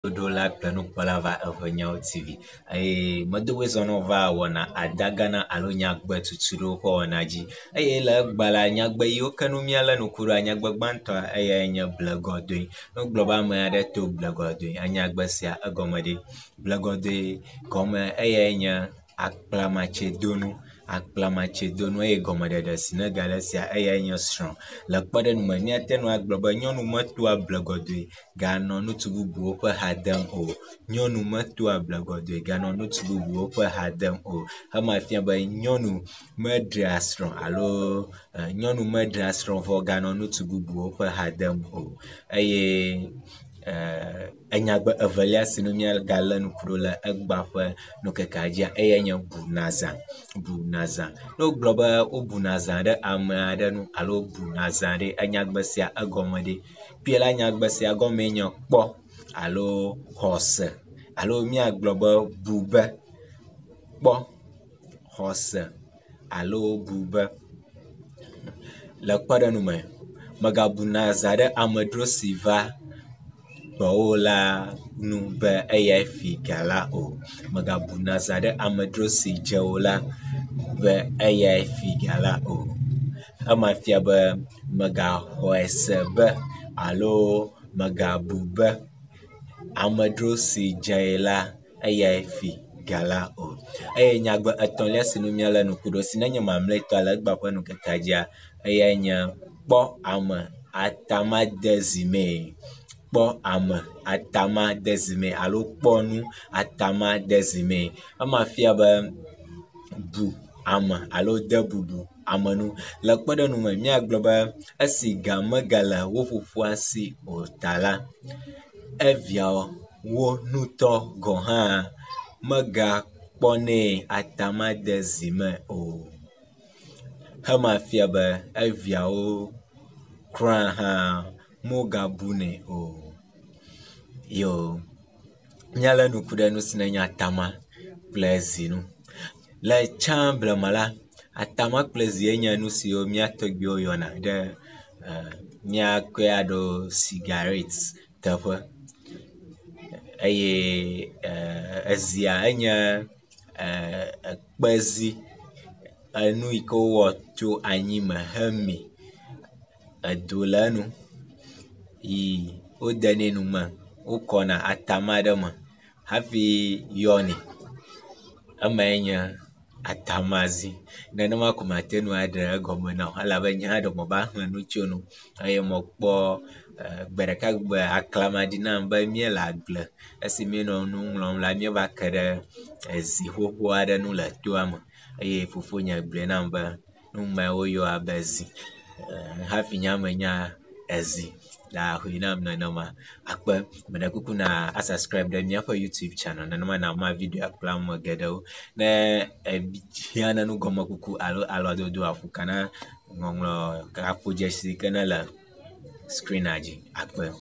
Do la planu kpalava Eʋe-Nyawo TV. Medowe zɔnɔ va wɔna Adagana alo Eʋe-Nyagbetutuɖo ƒe wɔna dzi. Eye le egbala nyagbe yiwo ke nu míale nuku ɖo nyagbe gbãtɔ eyae nye blegɔdoe. Wogblɔ be ame aɖe to blegɔdoe. Anyagbe sia egɔme ɖe. Blegɔdoe gɔme eyae nye akplamatsedonu. Akplamatsedonu eye gɔmeɖeɖe si ne ga le sia eyae nye srɔ̃. Le kpeɖeŋu me míate ŋu agblɔ be nyɔnu metoa blegɔdoe ganɔ ŋutsu bubuwo ƒe ha dem o. Nyɔnu metoa blegɔdoe ganɔ ŋutsu bubuwo ƒe ha dem o. Ema fia be nyɔnu meɖea srɔ̃ alo nyɔnu meɖea srɔ̃ vɔ ganɔ ŋutsu bubuwo ƒe ha dem o. Eye enyagbe evelia si nu míagale ŋku ɖo le egba ƒe nukekea dzia eyae nye bunazã. Bunazã. Ne wogblɔ be wobuna zã ɖe ame aɖe ŋu alo wobuna zã ɖe enyagbe sia egɔme ɖe. Pie la nyagbe sia gɔmee nye kpɔ alo xɔse alo míagblɔ be bube. Kpɔ, xɔse alo bube. Le kpeɖeŋu me, megabuna zã ɖe amedzro si va gbɔwò la nu be eyae fi ga la o. Megabuna zã ɖe amedzro si dze wò la be eyae fi ga la o. Ema fia be megaxɔe se be alo megabu be amedzro si dze la eyae fi ga la o. Eye nyagbe etɔ̃lia si nu míale nuku ɖo si nenye mamlɛtɔa le egba ƒe nukekea dzia eyae nye kpɔ ame atama de zi mee. Kpɔ ame atama de zi mee alo kpɔ nu atama de zi mee. Ema fia be bu ame alo de bubu ame nu. Le kpeɖeŋu me míagblɔ be esi ga megale wo fofoa si o ta la, eviawo wo nutɔ gɔ hã megakpɔnɛ atama de zi me o. Ema fia be eviawo kura hã mogabunɛ o. Yo, míale nuku ɖe nu si nenye atama kple zi nu. Le tsã blema la, atama kple zi nye nu siwo mía tɔgbiwo yɔna ɖe míakɔe aɖo cigarette teƒe. Eye ezia enye ekpezi, enu yi ke wowɔ tso anyi me hemi. Edo le enu yi wodenɛ nu me, wokɔna atama ɖe me hafi yɔnɛ. Emae nye atamazi. Nenema ko mate ŋu aɖe egɔme na wo elabe nye hã ɖe meva hle nu tso nu eye mekpɔ gbe ɖeka gbe aklama ɖi nam be míele agble. Esi míenɔ nu ŋlɔm la míeva ke ɖe ezi xoxo aɖe ŋu le toa me eye fofonye gblɔe nam be nu mae woyɔa be zi. Hafi nya menya ezi la hoe nam nenema. Akpe meɖe kuku na asubscribe ɖe míaƒe YouTube channel nenema nama video kplam geɖewo. Ne ehiã ne nu gɔme kuku alo alɔdodo afu kana ŋɔŋlɔ kaƒo dzesi ke ne le screen dzi. Akpe.